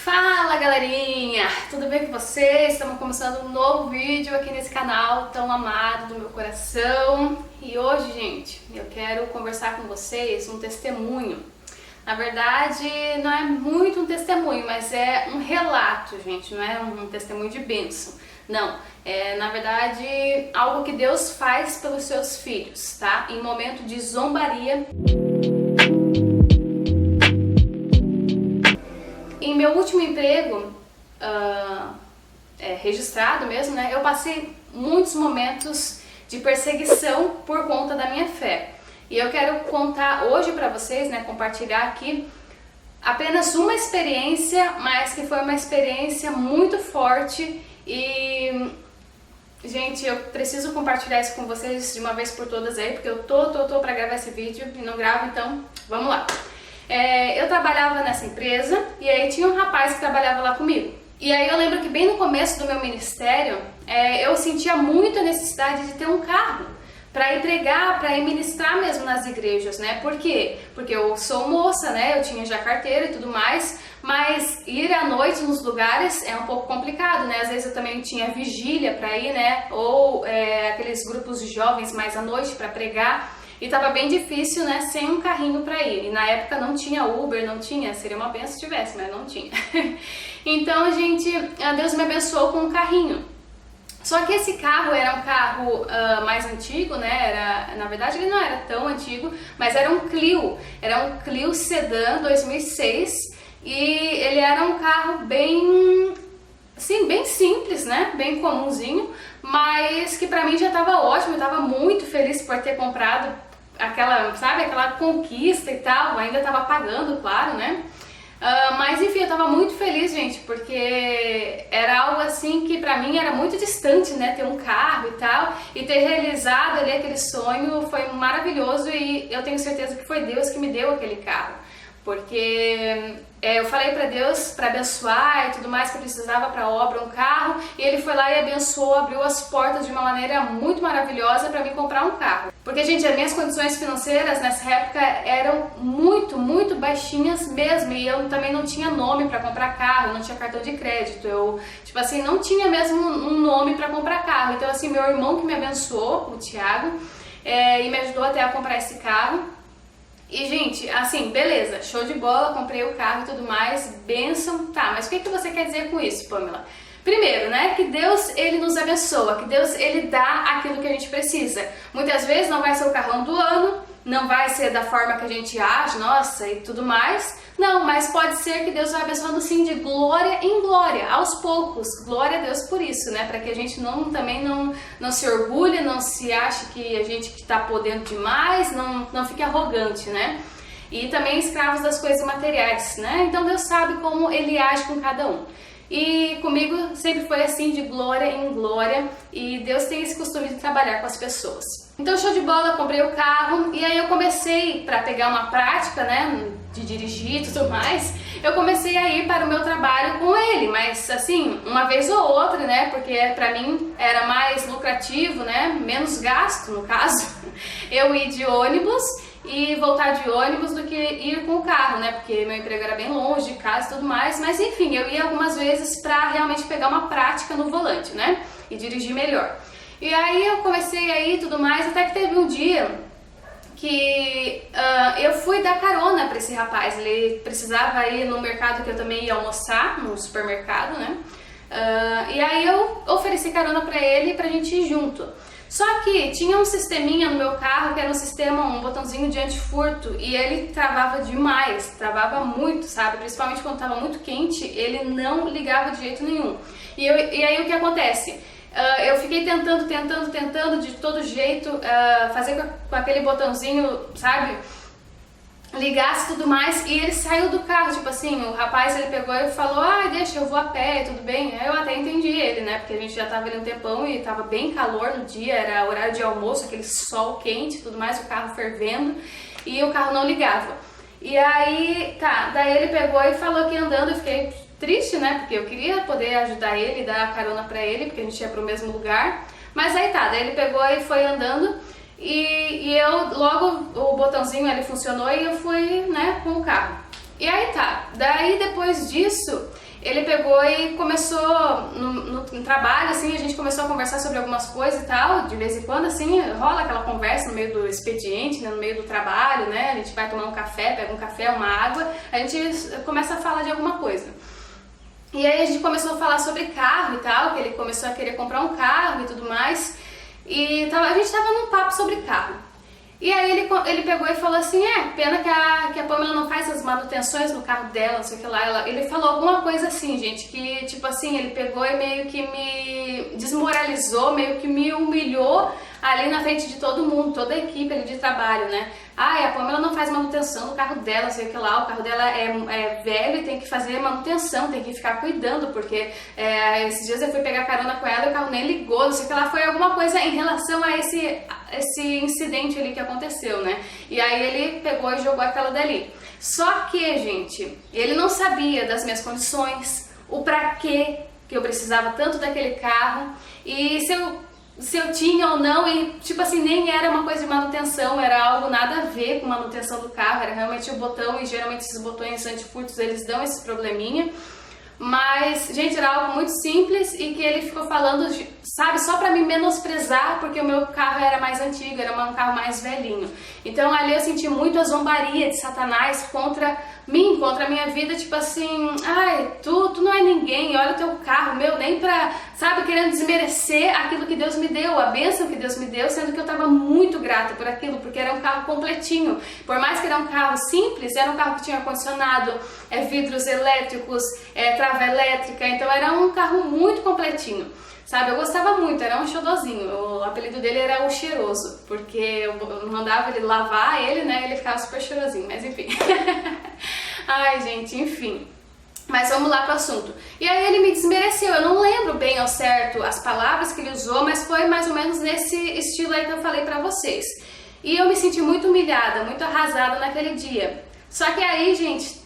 Fala galerinha, tudo bem com vocês? Estamos começando um novo vídeo aqui nesse canal tão amado do meu coração. E hoje, gente, eu quero conversar com vocês um testemunho. Na verdade, não é muito um testemunho, mas é um relato, gente, não é um testemunho de bênção. Não, é na verdade algo que Deus faz pelos seus filhos, tá? Em momento de zombaria. Em meu último emprego, registrado mesmo, né? Eu passei muitos momentos de perseguição por conta da minha fé. E eu quero contar hoje pra vocês, né? Compartilhar aqui apenas uma experiência, mas que foi uma experiência muito forte e... Gente, eu preciso compartilhar isso com vocês de uma vez por todas aí, porque eu tô pra gravar esse vídeo e não gravo, então vamos lá. Eu trabalhava nessa empresa e aí tinha um rapaz que trabalhava lá comigo. E aí eu lembro que bem no começo do meu ministério, eu sentia muita necessidade de ter um carro para ir pregar, para ir ministrar mesmo nas igrejas, né? Por quê? Porque eu sou moça, né? Eu tinha já carteira e tudo mais, mas ir à noite nos lugares é um pouco complicado, né? Às vezes eu também tinha vigília para ir, né? Ou aqueles grupos de jovens mais à noite para pregar. E tava bem difícil, né, sem um carrinho pra ir. E na época não tinha Uber, não tinha, seria uma benção se tivesse, mas não tinha. Então, gente, Deus me abençoou com um carrinho. Só que esse carro era um carro mais antigo, né, na verdade ele não era tão antigo, mas era um Clio Sedan 2006 e ele era um carro bem... Sim, bem simples, né? Bem comumzinho, mas que pra mim já tava ótimo, eu tava muito feliz por ter comprado aquela conquista e tal, ainda tava pagando, claro, né? Mas enfim, eu tava muito feliz, gente, porque era algo assim que pra mim era muito distante, né? Ter um carro e tal, e ter realizado ali aquele sonho foi maravilhoso e eu tenho certeza que foi Deus que me deu aquele carro. Porque eu falei pra Deus pra abençoar e tudo mais que eu precisava pra obra, um carro, e Ele foi lá e abençoou, abriu as portas de uma maneira muito maravilhosa pra me comprar um carro. Porque, gente, as minhas condições financeiras nessa época eram muito baixinhas mesmo, e eu também não tinha nome pra comprar carro, não tinha cartão de crédito, eu, tipo assim, não tinha mesmo um nome pra comprar carro. Então, assim, meu irmão que me abençoou, o Thiago, e me ajudou até a comprar esse carro. E, gente, assim, beleza, show de bola, comprei o carro e tudo mais, bênção, tá, mas o que você quer dizer com isso, Pamela? Primeiro, né, que Deus, Ele nos abençoa, que Deus, Ele dá aquilo que a gente precisa. Muitas vezes não vai ser o carrão do ano, não vai ser da forma que a gente acha, nossa, e tudo mais, não, mas pode ser que Deus vai abençoando sim de glória em glória, aos poucos, glória a Deus por isso, né, para que a gente também não se orgulhe, não se ache que a gente que tá podendo demais, não fique arrogante, né, e também escravos das coisas materiais, né, então Deus sabe como Ele age com cada um. E comigo sempre foi assim, de glória em glória, e Deus tem esse costume de trabalhar com as pessoas. Então, show de bola, comprei o carro, e aí eu comecei, para pegar uma prática, né, de dirigir e tudo mais, eu comecei a ir para o meu trabalho com ele, mas assim, uma vez ou outra, né, porque pra mim era mais lucrativo, né, menos gasto, no caso, eu ir de ônibus e voltar de ônibus do que ir com o carro, né, porque meu emprego era bem longe de casa e tudo mais, mas enfim, eu ia algumas vezes pra realmente pegar uma prática no volante, né, e dirigir melhor. E aí eu comecei a ir e tudo mais, até que teve um dia que eu fui dar carona pra esse rapaz, ele precisava ir no mercado que eu também ia almoçar, no supermercado, né, e aí eu ofereci carona pra ele pra gente ir junto. Só que tinha um sisteminha no meu carro que era um botãozinho de antifurto e ele travava demais, travava muito, sabe? Principalmente quando estava muito quente, ele não ligava de jeito nenhum. E aí o que acontece? Eu fiquei tentando de todo jeito fazer com aquele botãozinho, sabe? Ligasse tudo mais e ele saiu do carro, tipo assim, o rapaz ele pegou e falou, deixa, eu vou a pé, tudo bem? Aí eu até entendi ele, né, porque a gente já tava ali um tempão e tava bem calor no dia, era horário de almoço, aquele sol quente e tudo mais, o carro fervendo e o carro não ligava. E aí, tá, daí ele pegou e falou que ia andando, eu fiquei triste, né, porque eu queria poder ajudar ele, dar carona pra ele, porque a gente ia pro mesmo lugar, mas aí tá, daí ele pegou e foi andando. E eu, logo o botãozinho ali funcionou e eu fui, né, com o carro. E aí tá, daí depois disso, ele pegou e começou no trabalho, assim, a gente começou a conversar sobre algumas coisas e tal, de vez em quando, assim, rola aquela conversa no meio do expediente, né, no meio do trabalho, né, a gente vai tomar um café, pega um café, uma água, a gente começa a falar de alguma coisa. E aí a gente começou a falar sobre carro e tal, que ele começou a querer comprar um carro e tudo mais, e a gente tava num papo sobre carro. E aí ele pegou e falou assim, pena que a Pamela não faz as manutenções no carro dela, não sei o que lá. Ele falou alguma coisa assim, gente, que tipo assim, ele pegou e meio que me desmoralizou, meio que me humilhou ali na frente de todo mundo, toda a equipe ali de trabalho, né? A Pamela não faz manutenção no carro dela, não sei o que lá, o carro dela é velho e tem que fazer manutenção, tem que ficar cuidando, porque esses dias eu fui pegar carona com ela e o carro nem ligou, não sei o que lá, foi alguma coisa em relação a esse incidente ali que aconteceu, né? E aí ele pegou e jogou aquela dali. Só que, gente, ele não sabia das minhas condições, o pra quê que eu precisava tanto daquele carro, e se eu tinha ou não, e tipo assim, nem era uma coisa de manutenção, era algo nada a ver com manutenção do carro, era realmente o botão, e geralmente esses botões antifurtos eles dão esse probleminha. Mas, gente, era algo muito simples e que ele ficou falando, sabe, só pra me menosprezar, porque o meu carro era mais antigo, era um carro mais velhinho. Então ali eu senti muito a zombaria de Satanás contra mim, contra a minha vida, tipo assim, tu não é ninguém, olha o teu carro, meu, nem pra, sabe, querendo desmerecer aquilo que Deus me deu, a bênção que Deus me deu, sendo que eu tava muito grata por aquilo, porque era um carro completinho. Por mais que era um carro simples, era um carro que tinha ar-condicionado, vidros elétricos, trava elétrica, então era um carro muito completinho. Sabe, eu gostava muito, era um xodozinho, o apelido dele era o cheiroso, porque eu mandava ele lavar ele, né, ele ficava super cheirosinho, mas enfim. Ai, gente, enfim. Mas vamos lá pro assunto. E aí ele me desmereceu, eu não lembro bem ao certo as palavras que ele usou, mas foi mais ou menos nesse estilo aí que eu falei pra vocês. E eu me senti muito humilhada, muito arrasada naquele dia. Só que aí, gente,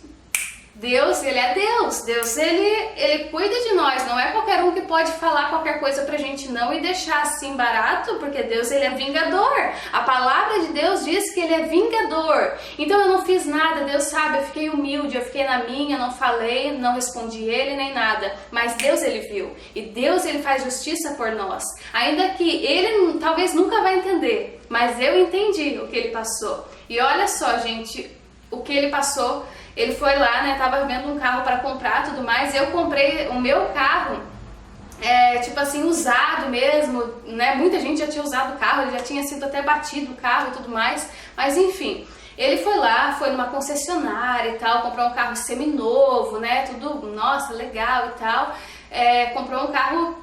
Deus, ele é Deus. Deus, ele cuida de nós. Não é qualquer um que pode falar qualquer coisa pra gente não e deixar assim barato, porque Deus, ele é vingador. A palavra de Deus diz que ele é vingador. Então eu não fiz nada, Deus sabe, eu fiquei humilde, eu fiquei na minha, não falei, não respondi ele nem nada. Mas Deus, ele viu. E Deus, ele faz justiça por nós. Ainda que ele talvez nunca vai entender, mas eu entendi o que ele passou. E olha só, gente, o que ele passou. Ele foi lá, né, tava vendo um carro para comprar e tudo mais, eu comprei o meu carro, tipo assim, usado mesmo, né, muita gente já tinha usado o carro, ele já tinha sido até batido o carro e tudo mais, mas enfim, ele foi lá, foi numa concessionária e tal, comprou um carro seminovo, né, tudo, nossa, legal e tal, comprou um carro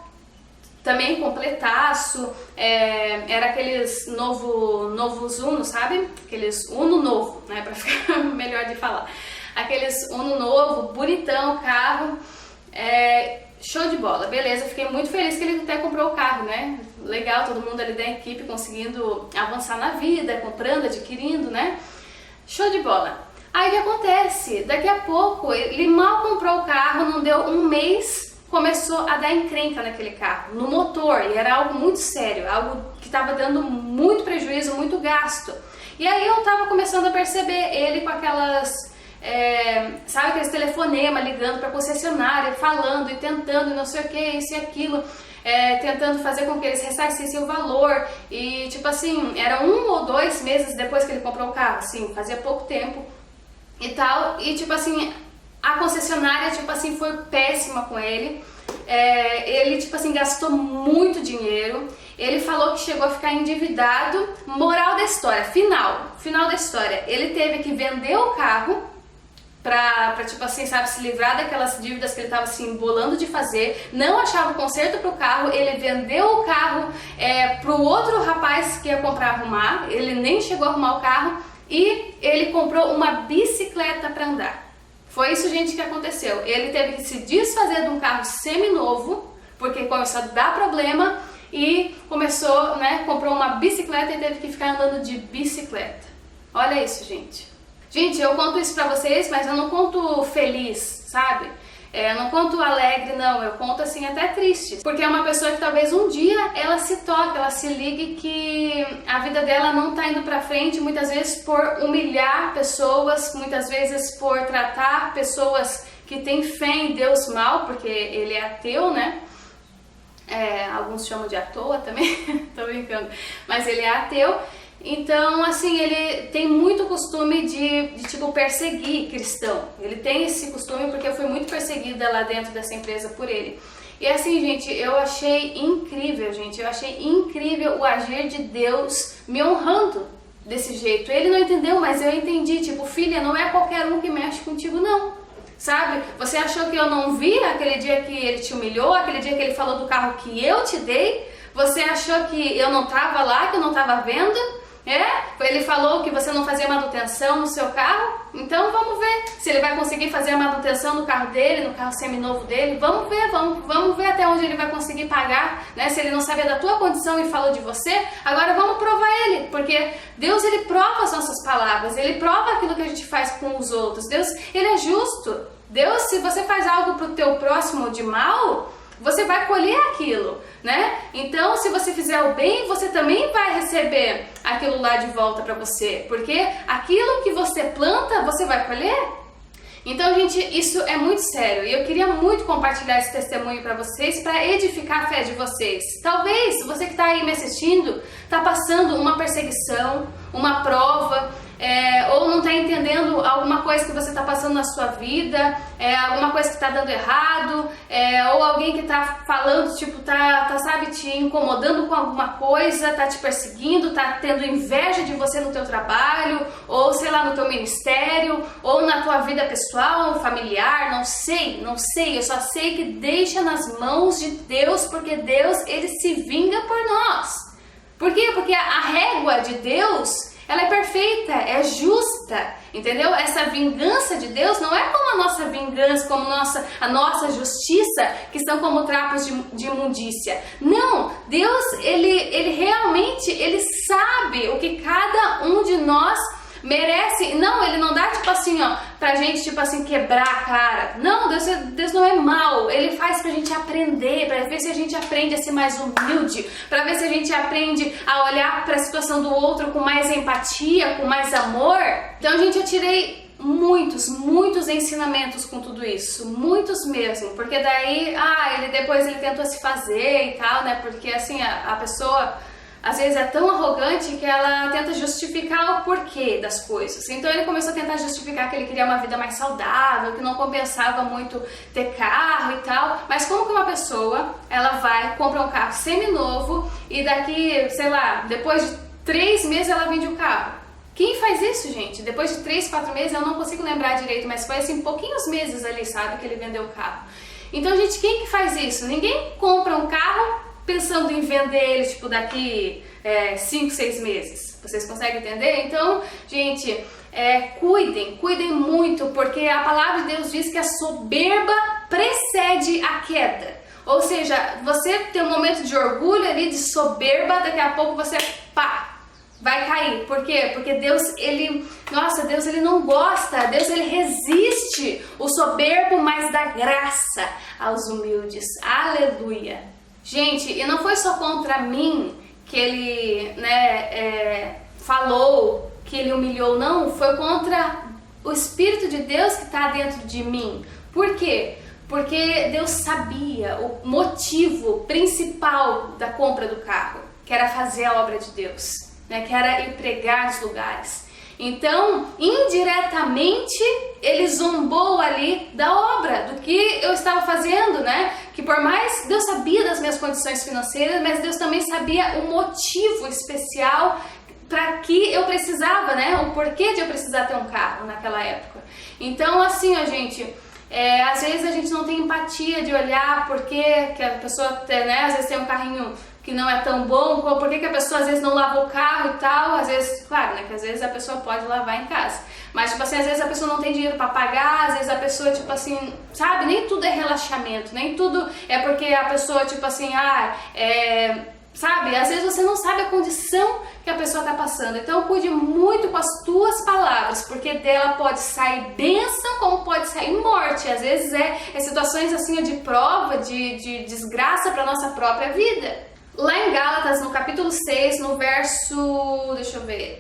também completaço, era aqueles novos Uno, sabe? Aqueles Uno novo, né, pra ficar melhor de falar. Aqueles Uno novo, bonitão o carro, show de bola, beleza, fiquei muito feliz que ele até comprou o carro, né, legal, todo mundo ali da equipe conseguindo avançar na vida, comprando, adquirindo, né, show de bola. Aí o que acontece? Daqui a pouco, ele mal comprou o carro, não deu um mês, começou a dar encrenca naquele carro, no motor, e era algo muito sério, algo que estava dando muito prejuízo, muito gasto. E aí eu estava começando a perceber ele com aquelas... sabe, aqueles telefonema ligando para concessionária, falando e tentando, não sei o que, isso e aquilo, tentando fazer com que eles ressarcissem o valor, e tipo assim, era 1 ou 2 meses depois que ele comprou o carro, assim, fazia pouco tempo e tal, e tipo assim, a concessionária, tipo assim, foi péssima com ele, ele, tipo assim, gastou muito dinheiro, ele falou que chegou a ficar endividado. Moral da história, final da história, ele teve que vender o carro pra tipo assim, sabe, se livrar daquelas dívidas que ele tava se embolando de fazer, não achava o conserto pro carro, ele vendeu o carro pro outro rapaz que ia comprar arrumar, ele nem chegou a arrumar o carro, e ele comprou uma bicicleta para andar. Foi isso, gente, que aconteceu. Ele teve que se desfazer de um carro seminovo, porque começou a dar problema, e começou, né, comprou uma bicicleta e teve que ficar andando de bicicleta. Olha isso, gente. Gente, eu conto isso pra vocês, mas eu não conto feliz, sabe? Eu não conto alegre, não, eu conto assim até triste, porque é uma pessoa que talvez um dia ela se toque, ela se ligue que a vida dela não tá indo pra frente, muitas vezes por humilhar pessoas, muitas vezes por tratar pessoas que tem fé em Deus mal, porque ele é ateu, né? Alguns chamam de à toa também, tô brincando, mas ele é ateu. Então, assim, ele tem muito costume de tipo, perseguir cristão. Ele tem esse costume porque eu fui muito perseguida lá dentro dessa empresa por ele. E assim, gente, eu achei incrível, o agir de Deus me honrando desse jeito. Ele não entendeu, mas eu entendi. Tipo, filha, não é qualquer um que mexe contigo, não. Sabe? Você achou que eu não vi aquele dia que ele te humilhou, aquele dia que ele falou do carro que eu te dei? Você achou que eu não tava lá, que eu não tava vendo? Ele falou que você não fazia manutenção no seu carro? Então vamos ver se ele vai conseguir fazer a manutenção no carro dele, no carro seminovo dele. Vamos ver até onde ele vai conseguir pagar, né? Se ele não sabia da tua condição e falou de você, agora vamos provar ele, porque Deus, ele prova as nossas palavras, ele prova aquilo que a gente faz com os outros. Deus, ele é justo. Deus, se você faz algo pro teu próximo de mal, você vai colher aquilo, né? Então, se você fizer o bem, você também vai receber aquilo lá de volta para você, porque aquilo que você planta, você vai colher. Então, gente, isso é muito sério e eu queria muito compartilhar esse testemunho para vocês, para edificar a fé de vocês. Talvez você que está aí me assistindo está passando uma perseguição, uma prova, ou não está entendendo alguma coisa que você está passando na sua vida, alguma coisa que está dando errado, ou alguém que está falando, tipo, sabe, te incomodando com alguma coisa, tá te perseguindo, tá tendo inveja de você no teu trabalho, ou sei lá, no teu ministério, ou na tua vida pessoal, familiar, não sei, eu só sei que deixa nas mãos de Deus, porque Deus, ele se vinga por nós. Por quê? Porque a régua de Deus, ela é perfeita, é justa, entendeu? Essa vingança de Deus não é como a nossa vingança, como a nossa justiça, que são como trapos de imundícia. Não, Deus, ele realmente, ele sabe o que cada um de nós merece. Não, ele não dá tipo assim, ó, pra gente tipo assim quebrar a cara. Não, Deus não é mau. Ele faz pra gente aprender, pra ver se a gente aprende a ser mais humilde, pra ver se a gente aprende a olhar pra situação do outro com mais empatia, com mais amor. Então, gente, eu tirei muitos ensinamentos com tudo isso, muitos mesmo, porque daí, depois ele tentou se fazer e tal, né? Porque assim, a pessoa às vezes é tão arrogante que ela tenta justificar o porquê das coisas. Então ele começou a tentar justificar que ele queria uma vida mais saudável, que não compensava muito ter carro e tal. Mas como que uma pessoa, ela vai, compra um carro seminovo e daqui, sei lá, depois de 3 meses ela vende o carro? Quem faz isso, gente? Depois de 3, 4 meses, eu não consigo lembrar direito, mas foi assim, pouquinhos meses ali, sabe, que ele vendeu o carro. Então, gente, quem que faz isso? Ninguém compra um carro pensando em vender ele, tipo, daqui 5, 6 meses. Vocês conseguem entender? Então, gente, cuidem muito, porque a palavra de Deus diz que a soberba precede a queda. Ou seja, você tem um momento de orgulho ali, de soberba, daqui a pouco você, vai cair. Por quê? Porque Deus, Deus, ele não gosta, Deus, ele resiste o soberbo, mas dá graça aos humildes. Aleluia! Gente, e não foi só contra mim que ele, falou, que ele humilhou, não, foi contra o Espírito de Deus que está dentro de mim. Por quê? Porque Deus sabia o motivo principal da compra do carro, que era fazer a obra de Deus, né? Que era ir pregar nos lugares. Então, indiretamente, ele zombou ali da obra, do que eu estava fazendo, né? Que por mais Deus sabia das minhas condições financeiras, mas Deus também sabia o motivo especial para que eu precisava, né? O porquê de eu precisar ter um carro naquela época. Então, assim, ó, gente, às vezes a gente não tem empatia de olhar porque que a pessoa, né? Às vezes tem um carrinho que não é tão bom, por que a pessoa às vezes não lava o carro e tal, às vezes, claro, né, que às vezes a pessoa pode lavar em casa, mas tipo assim, às vezes a pessoa não tem dinheiro pra pagar, às vezes a pessoa, tipo assim, sabe, nem tudo é relaxamento, nem tudo é porque a pessoa, tipo assim, sabe, às vezes você não sabe a condição que a pessoa tá passando, então cuide muito com as tuas palavras, porque dela pode sair bênção, como pode sair morte, às vezes é situações assim de prova, de desgraça pra nossa própria vida. Lá em Gálatas, no capítulo 6, no verso,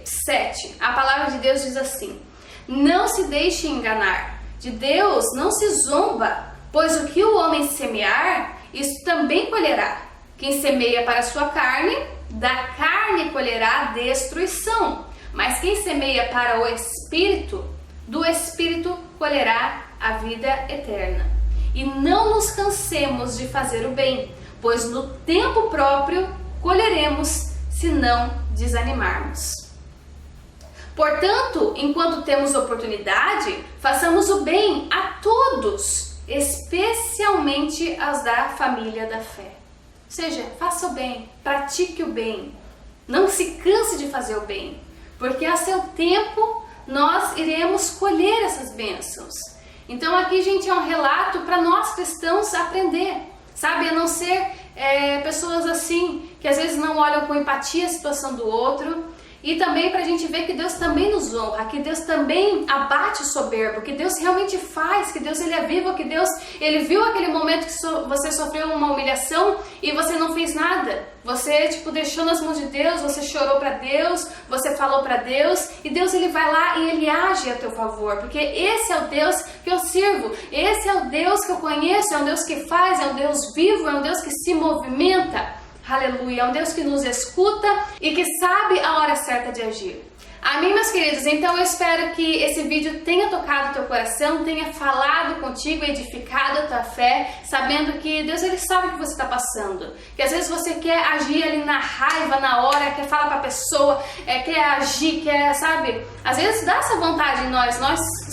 7, a palavra de Deus diz assim: não se deixe enganar, De Deus não se zomba, pois o que o homem semear, isso também colherá. Quem semeia para a sua carne, da carne colherá destruição. Mas quem semeia para o Espírito, do Espírito colherá a vida eterna. E não nos cansemos de fazer o bem, pois no tempo próprio colheremos, se não desanimarmos. Portanto, enquanto temos oportunidade, façamos o bem a todos, especialmente aos da família da fé. Ou seja, faça o bem, pratique o bem, não se canse de fazer o bem, porque a seu tempo nós iremos colher essas bênçãos. Então aqui, gente, é um relato para nós cristãos aprender, sabe? A não ser pessoas assim, que às vezes não olham com empatia a situação do outro. E também para a gente ver que Deus também nos honra, que Deus também abate o soberbo, que Deus realmente faz, que Deus ele é vivo, que Deus ele viu aquele momento que você sofreu uma humilhação e você não fez nada. Você deixou nas mãos de Deus, você chorou para Deus, você falou para Deus e Deus ele vai lá e ele age a teu favor, porque esse é o Deus que eu sirvo, esse é o Deus que eu conheço, é um Deus que faz, é um Deus vivo, é um Deus que se movimenta. Aleluia, é um Deus que nos escuta e que sabe a hora certa de agir. Amém, meus queridos? Então eu espero que esse vídeo tenha tocado o teu coração, tenha falado contigo, edificado a tua fé, sabendo que Deus ele sabe o que você está passando. Que às vezes você quer agir ali na raiva, na hora, quer falar para a pessoa, quer agir, quer, sabe? Às vezes dá essa vontade em nós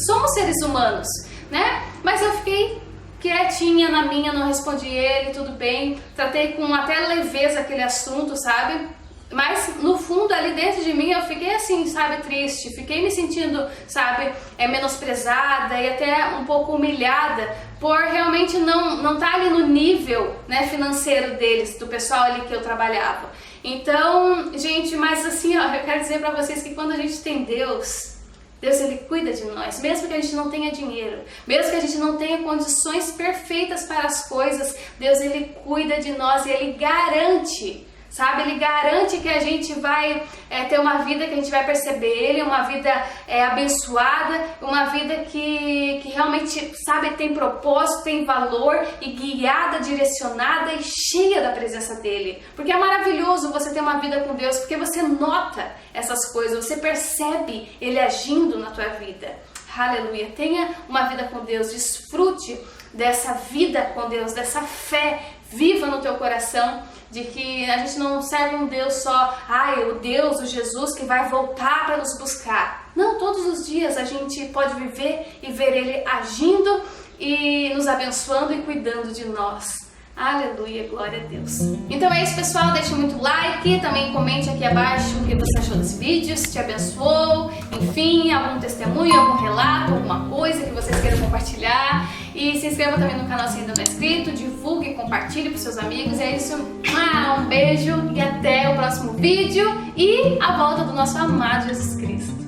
somos seres humanos, né? Mas eu fiquei quietinha na minha, não respondi ele, tudo bem, tratei com até leveza aquele assunto, sabe? Mas no fundo ali dentro de mim eu fiquei assim, sabe, triste, fiquei me sentindo, sabe, menosprezada e até um pouco humilhada por realmente não estar ali no nível, né, financeiro deles, do pessoal ali que eu trabalhava. Então, gente, mas assim, ó, eu quero dizer pra vocês que quando a gente tem Deus ele cuida de nós, mesmo que a gente não tenha dinheiro, mesmo que a gente não tenha condições perfeitas para as coisas, Deus ele cuida de nós e ele garante, sabe? Ele garante que a gente vai ter uma vida que a gente vai perceber Ele, uma vida abençoada, uma vida que realmente, sabe, tem propósito, tem valor e guiada, direcionada e cheia da presença dEle. Porque é maravilhoso você ter uma vida com Deus, porque você nota essas coisas, você percebe Ele agindo na tua vida. Aleluia! Tenha uma vida com Deus, desfrute dessa vida com Deus, dessa fé viva no teu coração, de que a gente não serve um Deus só, o Deus, o Jesus que vai voltar para nos buscar. Não, todos os dias a gente pode viver e ver Ele agindo e nos abençoando e cuidando de nós. Aleluia, glória a Deus. Então é isso, pessoal, deixe muito like, também comente aqui abaixo o que você achou desse vídeo, se te abençoou, enfim, algum testemunho, algum relato, alguma coisa que vocês queiram compartilhar. E se inscreva também no canal se ainda não é inscrito, divulgue, compartilhe para seus amigos. É isso, um beijo e até o próximo vídeo e a volta do nosso amado Jesus Cristo.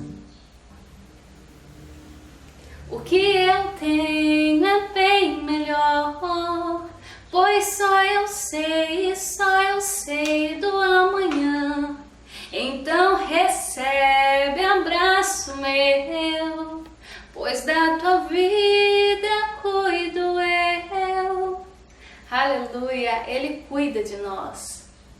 O que eu tenho é bem melhor, pois só eu sei do amanhã. Então recebe abraço meu, pois da tua vida cuido eu. Aleluia, Ele cuida de nós.